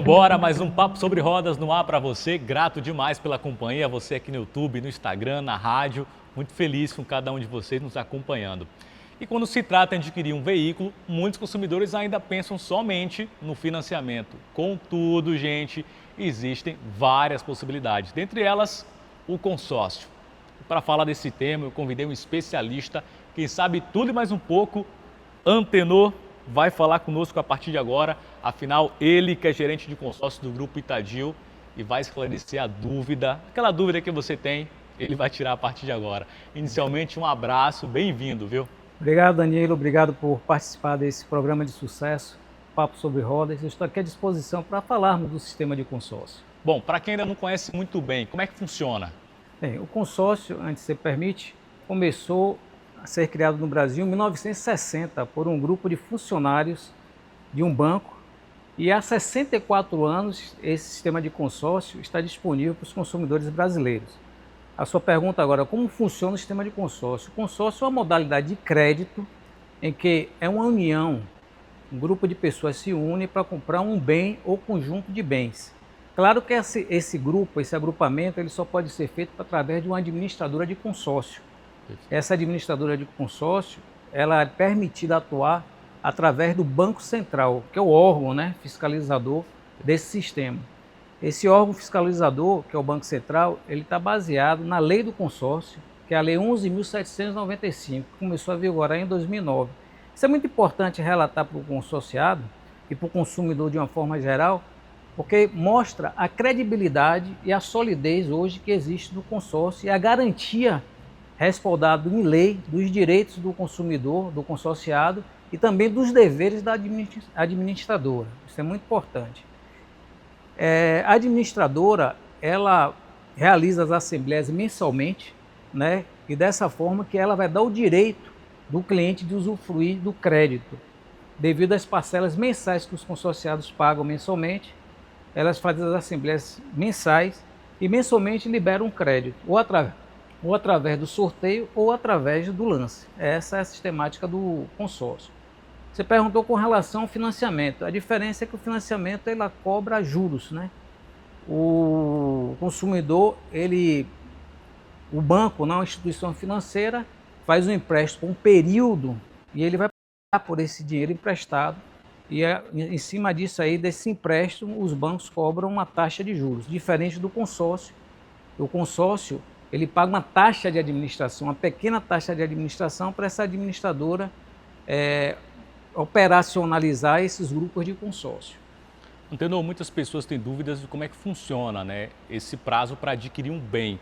Bora, mais um Papo sobre Rodas no ar para você. Grato demais pela companhia, você aqui no YouTube, no Instagram, na rádio. Muito feliz com cada um de vocês nos acompanhando. E quando se trata de adquirir um veículo, muitos consumidores ainda pensam somente no financiamento. Contudo, gente, existem várias possibilidades, dentre elas o consórcio. Para falar desse tema, eu convidei um especialista, quem sabe tudo e mais um pouco, Antenor, vai falar conosco a partir de agora. Afinal, ele que é gerente de consórcio do Grupo Itadil e vai esclarecer a dúvida, aquela dúvida que você tem, ele vai tirar a partir de agora. Inicialmente, um abraço, bem-vindo, viu? Obrigado, Danilo, obrigado por participar desse programa de sucesso, Papo sobre Rodas. Eu estou aqui à disposição para falarmos do sistema de consórcio. Bom, para quem ainda não conhece muito bem, como é que funciona? Bem, o consórcio, antes se permite, começou a ser criado no Brasil em 1960 por um grupo de funcionários de um banco e há 64 anos esse sistema de consórcio está disponível para os consumidores brasileiros. A sua pergunta agora, como funciona o sistema de consórcio? O consórcio é uma modalidade de crédito em que é uma união, um grupo de pessoas se une para comprar um bem ou conjunto de bens. Claro que esse grupo, esse agrupamento, ele só pode ser feito através de uma administradora de consórcio. Essa administradora de consórcio, ela é permitida atuar através do Banco Central, que é o órgão, fiscalizador desse sistema. Esse órgão fiscalizador, que é o Banco Central, ele está baseado na lei do consórcio, que é a Lei 11.795, que começou a vigorar em 2009. Isso é muito importante relatar para o consorciado e para o consumidor de uma forma geral, porque mostra a credibilidade e a solidez hoje que existe no consórcio e a garantia respaldada em lei dos direitos do consumidor, do consorciado e também dos deveres da administradora. Isso é muito importante. A administradora, ela realiza as assembleias mensalmente, e dessa forma que ela vai dar o direito do cliente de usufruir do crédito. Devido às parcelas mensais que os consorciados pagam mensalmente, elas fazem as assembleias mensais e mensalmente liberam um crédito, ou através do sorteio ou através do lance. Essa é a sistemática do consórcio. Você perguntou com relação ao financiamento. A diferença é que o financiamento ela cobra juros, O consumidor, o banco, uma instituição financeira, faz um empréstimo por um período e ele vai pagar por esse dinheiro emprestado. E em cima disso aí, desse empréstimo, os bancos cobram uma taxa de juros, diferente do consórcio. O consórcio, ele paga uma taxa de administração, uma pequena taxa de administração para essa administradora operacionalizar esses grupos de consórcio. Antenor, muitas pessoas têm dúvidas de como é que funciona, esse prazo para adquirir um bem.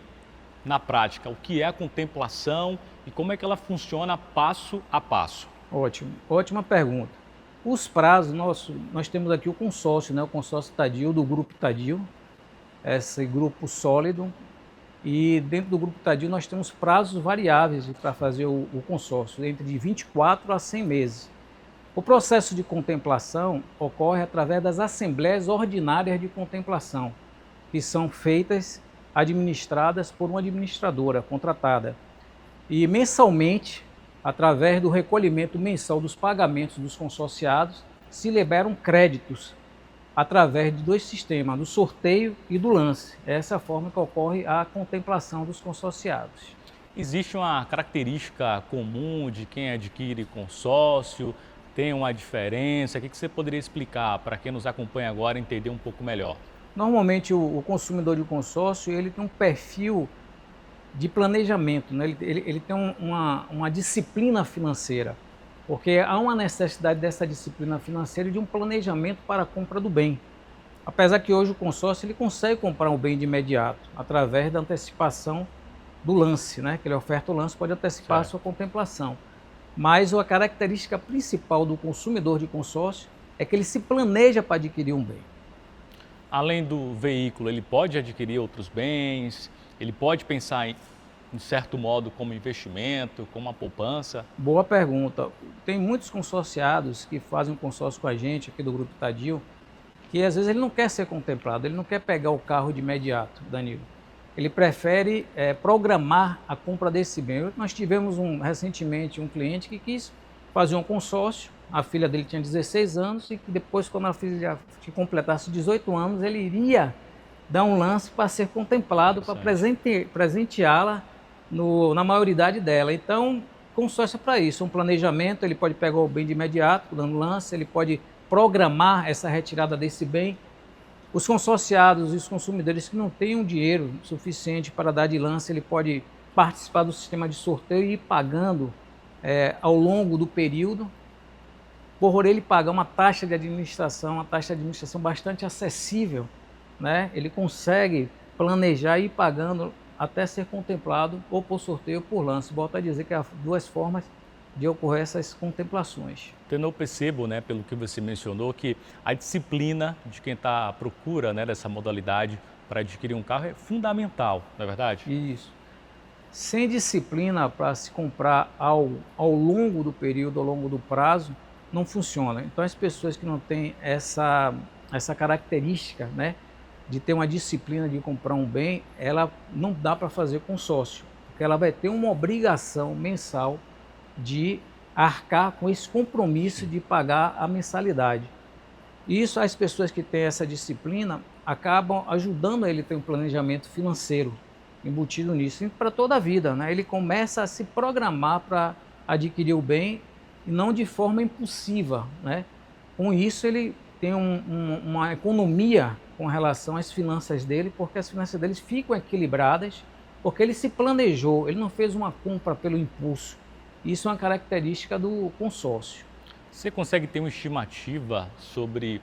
Na prática, o que é a contemplação e como é que ela funciona passo a passo? Ótimo, ótima pergunta. Os prazos, nós temos aqui o consórcio, o consórcio Itadil, do Grupo Itadil, esse grupo sólido, e dentro do Grupo Itadil nós temos prazos variáveis para fazer o consórcio, entre de 24 a 100 meses. O processo de contemplação ocorre através das assembleias ordinárias de contemplação, que são feitas, administradas por uma administradora contratada. E mensalmente, através do recolhimento mensal dos pagamentos dos consorciados, se liberam créditos através de dois sistemas, do sorteio e do lance. Essa é a forma que ocorre a contemplação dos consorciados. Existe uma característica comum de quem adquire consórcio? Tem uma diferença? O que você poderia explicar para quem nos acompanha agora entender um pouco melhor? Normalmente o consumidor de consórcio ele tem um perfil de planejamento, ele tem uma disciplina financeira, porque há uma necessidade dessa disciplina financeira e de um planejamento para a compra do bem. Apesar que hoje o consórcio ele consegue comprar um bem de imediato, através da antecipação do lance, que ele oferta o lance, pode antecipar a sua contemplação. Mas a característica principal do consumidor de consórcio é que ele se planeja para adquirir um bem. Além do veículo, ele pode adquirir outros bens? Ele pode pensar em certo modo como investimento, como uma poupança? Boa pergunta. Tem muitos consorciados que fazem um consórcio com a gente aqui do Grupo Itadil, que às vezes ele não quer ser contemplado, ele não quer pegar o carro de imediato, Danilo. Ele prefere programar a compra desse bem. Nós tivemos recentemente um cliente que quis fazer um consórcio a filha dele tinha 16 anos e que depois, quando a filha completasse 18 anos, ele iria dar um lance para ser contemplado, para presenteá-la na maioridade dela. Então, consórcio é para isso, um planejamento, ele pode pegar o bem de imediato, dando lance, ele pode programar essa retirada desse bem. Os consorciados e os consumidores que não tenham dinheiro suficiente para dar de lance, ele pode participar do sistema de sorteio e ir pagando ao longo do período, por ele pagar uma taxa de administração bastante acessível, né? Ele consegue planejar e ir pagando até ser contemplado ou por sorteio ou por lance. Volto a dizer que há duas formas de ocorrer essas contemplações. Então, eu percebo, né, pelo que você mencionou, que a disciplina de quem está à procura, né, dessa modalidade para adquirir um carro é fundamental, não é verdade? Isso. Sem disciplina para se comprar ao longo do período, ao longo do prazo, não funciona. Então, as pessoas que não têm essa característica, né, de ter uma disciplina de comprar um bem, ela não dá para fazer consórcio, porque ela vai ter uma obrigação mensal de arcar com esse compromisso de pagar a mensalidade. E isso, as pessoas que têm essa disciplina acabam ajudando a ele a ter um planejamento financeiro embutido nisso, e para toda a vida, né? Ele começa a se programar para adquirir o bem e não de forma impulsiva, né? Com isso ele tem uma economia com relação às finanças dele, porque as finanças dele ficam equilibradas, porque ele se planejou, ele não fez uma compra pelo impulso. Isso é uma característica do consórcio. Você consegue ter uma estimativa sobre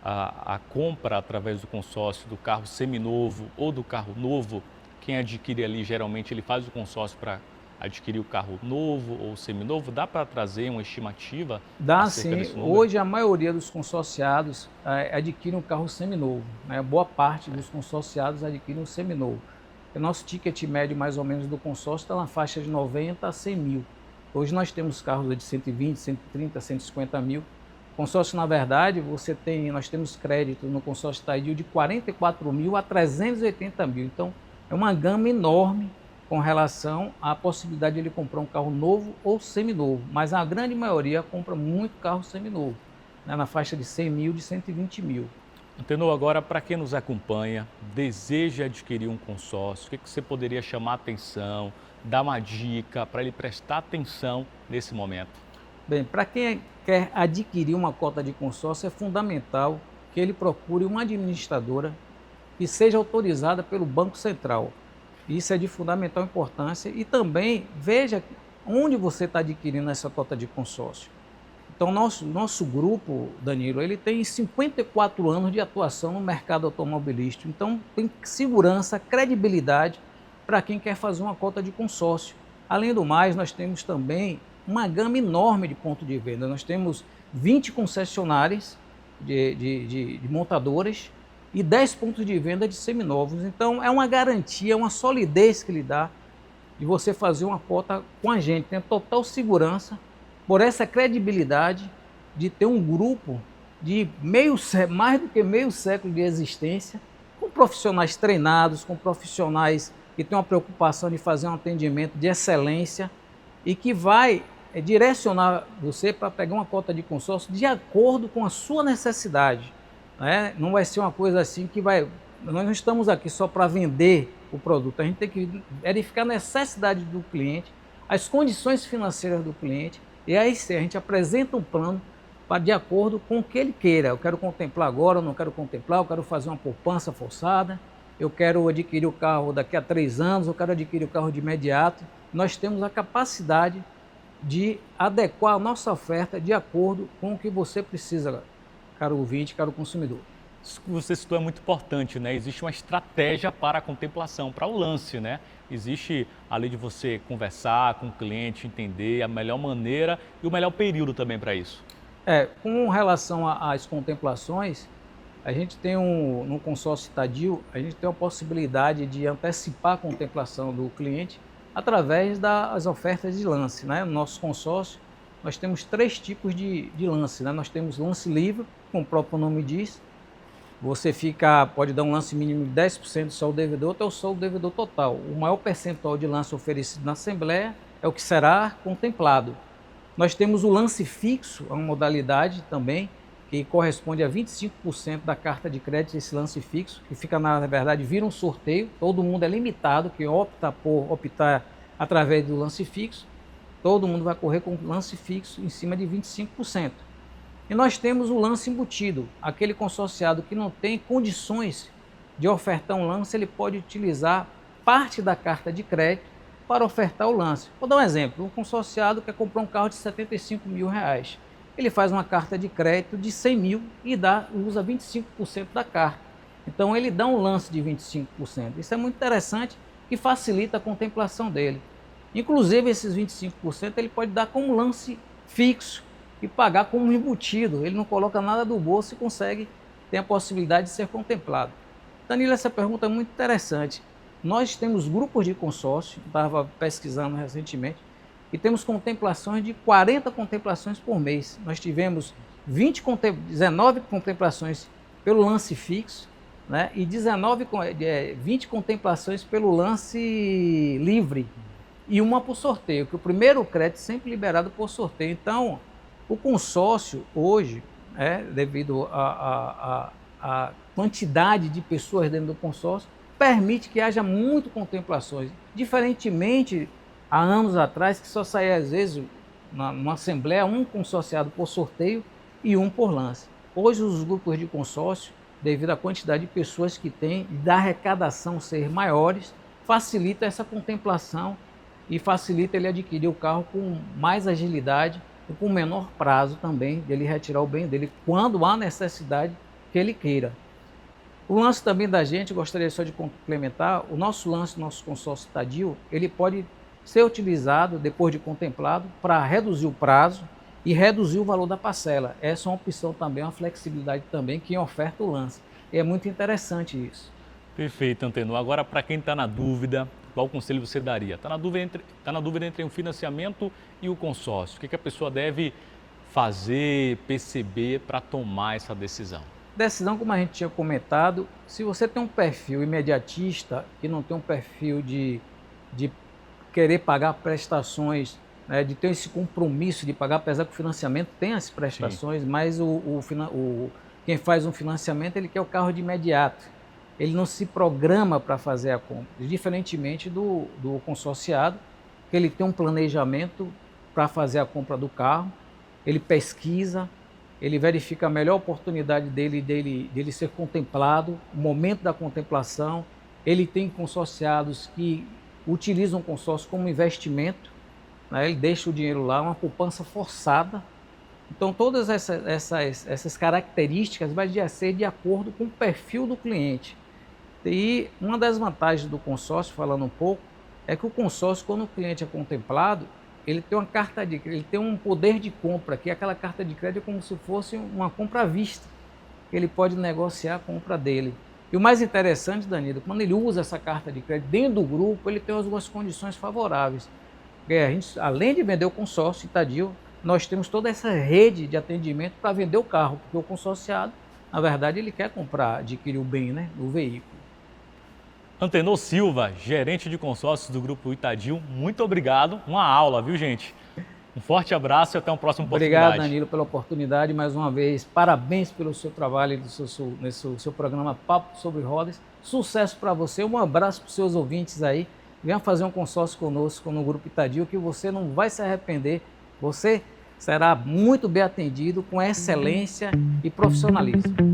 a compra através do consórcio do carro seminovo ou do carro novo? Quem adquire ali, geralmente, ele faz o consórcio para adquirir o carro novo ou seminovo? Dá para trazer uma estimativa? Dá sim. Hoje a maioria dos consorciados adquire um carro seminovo, né? Boa parte dos consorciados adquire um seminovo. O nosso ticket médio mais ou menos do consórcio está na faixa de 90 a 100 mil. Hoje nós temos carros de 120, 130, 150 mil. Consórcio, na verdade, nós temos crédito no consórcio Taidio de 44 mil a 380 mil. Então, é uma gama enorme com relação à possibilidade de ele comprar um carro novo ou seminovo. Mas a grande maioria compra muito carro seminovo, né, na faixa de 100 mil, de 120 mil. Antenor, agora, para quem nos acompanha, deseja adquirir um consórcio, o que você poderia chamar a atenção, dar uma dica para ele prestar atenção nesse momento? Bem, para quem quer adquirir uma cota de consórcio, é fundamental que ele procure uma administradora que seja autorizada pelo Banco Central. Isso é de fundamental importância, e também veja onde você está adquirindo essa cota de consórcio. Então, nosso grupo, Danilo, ele tem 54 anos de atuação no mercado automobilístico. Então, tem segurança, credibilidade para quem quer fazer uma cota de consórcio. Além do mais, nós temos também uma gama enorme de pontos de venda. Nós temos 20 concessionárias de montadoras e 10 pontos de venda de seminovos. Então, é uma garantia, uma solidez que lhe dá de você fazer uma cota com a gente. Tem total segurança por essa credibilidade de ter um grupo de mais do que meio século de existência, com profissionais treinados, com profissionais que têm uma preocupação de fazer um atendimento de excelência e que vai direcionar você para pegar uma cota de consórcio de acordo com a sua necessidade, né? Não vai ser uma coisa assim que vai... Nós não estamos aqui só para vender o produto, a gente tem que verificar a necessidade do cliente, as condições financeiras do cliente, e aí sim, a gente apresenta um plano de acordo com o que ele queira. Eu quero contemplar agora, eu não quero contemplar, eu quero fazer uma poupança forçada, eu quero adquirir o carro daqui a 3 anos, eu quero adquirir o carro de imediato. Nós temos a capacidade de adequar a nossa oferta de acordo com o que você precisa, caro ouvinte, caro consumidor. Isso que você citou é muito importante, né? Existe uma estratégia para a contemplação, para o lance, né? Existe, além de você conversar com o cliente, entender a melhor maneira e o melhor período também para isso. Com relação às contemplações, a gente tem no consórcio Taidio, a gente tem a possibilidade de antecipar a contemplação do cliente através das ofertas de lance, né? No nosso consórcio, nós temos 3 tipos de lance, né? Nós temos lance livre, como o próprio nome diz. Você pode dar um lance mínimo de 10% do saldo devedor até o saldo devedor total. O maior percentual de lance oferecido na Assembleia é o que será contemplado. Nós temos o lance fixo, uma modalidade também, que corresponde a 25% da carta de crédito, esse lance fixo, que fica, na verdade, vira um sorteio, todo mundo é limitado, quem optar através do lance fixo, todo mundo vai correr com lance fixo em cima de 25%. E nós temos o lance embutido, aquele consorciado que não tem condições de ofertar um lance, ele pode utilizar parte da carta de crédito para ofertar o lance. Vou dar um exemplo, um consorciado quer comprar um carro de R$75 mil, ele faz uma carta de crédito de 100 mil e usa 25% da carta. Então ele dá um lance de 25%. Isso é muito interessante e facilita a contemplação dele. Inclusive esses 25% ele pode dar como lance fixo e pagar como embutido. Ele não coloca nada do bolso e consegue ter a possibilidade de ser contemplado. Danilo, essa pergunta é muito interessante. Nós temos grupos de consórcio, estava pesquisando recentemente, e temos contemplações de 40 contemplações por mês. Nós tivemos 19 contemplações pelo lance fixo, né, e 20 contemplações pelo lance livre e uma por sorteio, que o primeiro crédito sempre liberado por sorteio. Então, o consórcio hoje, devido à quantidade de pessoas dentro do consórcio, permite que haja muitas contemplações, diferentemente há anos atrás, que só saía às vezes numa assembleia um consorciado por sorteio e um por lance. Hoje os grupos de consórcio, devido à quantidade de pessoas que tem, da arrecadação ser maiores, facilita essa contemplação e facilita ele adquirir o carro com mais agilidade e com menor prazo também, dele retirar o bem dele, quando há necessidade que ele queira. O lance também da gente, gostaria só de complementar, o nosso lance, nosso consórcio Itadio, ele pode ser utilizado, depois de contemplado, para reduzir o prazo e reduzir o valor da parcela. Essa é uma opção também, uma flexibilidade também, quem oferta o lance. E é muito interessante isso. Perfeito, Antenor. Agora, para quem está na dúvida, qual conselho você daria? Está na dúvida entre um financiamento e o consórcio. O que a pessoa deve fazer, perceber para tomar essa decisão? Decisão, como a gente tinha comentado, se você tem um perfil imediatista e não tem um perfil de querer pagar prestações, né, de ter esse compromisso de pagar, apesar que o financiamento tem as prestações, sim, mas quem faz um financiamento, ele quer o carro de imediato. Ele não se programa para fazer a compra, diferentemente do consorciado, que ele tem um planejamento para fazer a compra do carro, ele pesquisa, ele verifica a melhor oportunidade dele ser contemplado, o momento da contemplação. Ele tem consorciados que utilizam o consórcio como investimento, né? Ele deixa o dinheiro lá, uma poupança forçada. Então todas essas características vai ser de acordo com o perfil do cliente. E uma das vantagens do consórcio, falando um pouco, é que o consórcio, quando o cliente é contemplado, ele tem uma carta de crédito, ele tem um poder de compra, que aquela carta de crédito é como se fosse uma compra à vista. Ele pode negociar a compra dele. E o mais interessante, Danilo, quando ele usa essa carta de crédito dentro do grupo, ele tem algumas condições favoráveis. Porque a gente, além de vender o consórcio Itadio, nós temos toda essa rede de atendimento para vender o carro, porque o consorciado, na verdade, ele quer comprar, adquirir o bem, né, o veículo. Antenor Silva, gerente de consórcios do Grupo Itadio, muito obrigado. Uma aula, viu, gente? Um forte abraço e até uma próxima oportunidade. Obrigado, Danilo, pela oportunidade. Mais uma vez, parabéns pelo seu trabalho nesse seu programa Papo sobre Rodas. Sucesso para você. Um abraço para os seus ouvintes aí. Venha fazer um consórcio conosco no Grupo Itadio, que você não vai se arrepender. Você será muito bem atendido, com excelência e profissionalismo.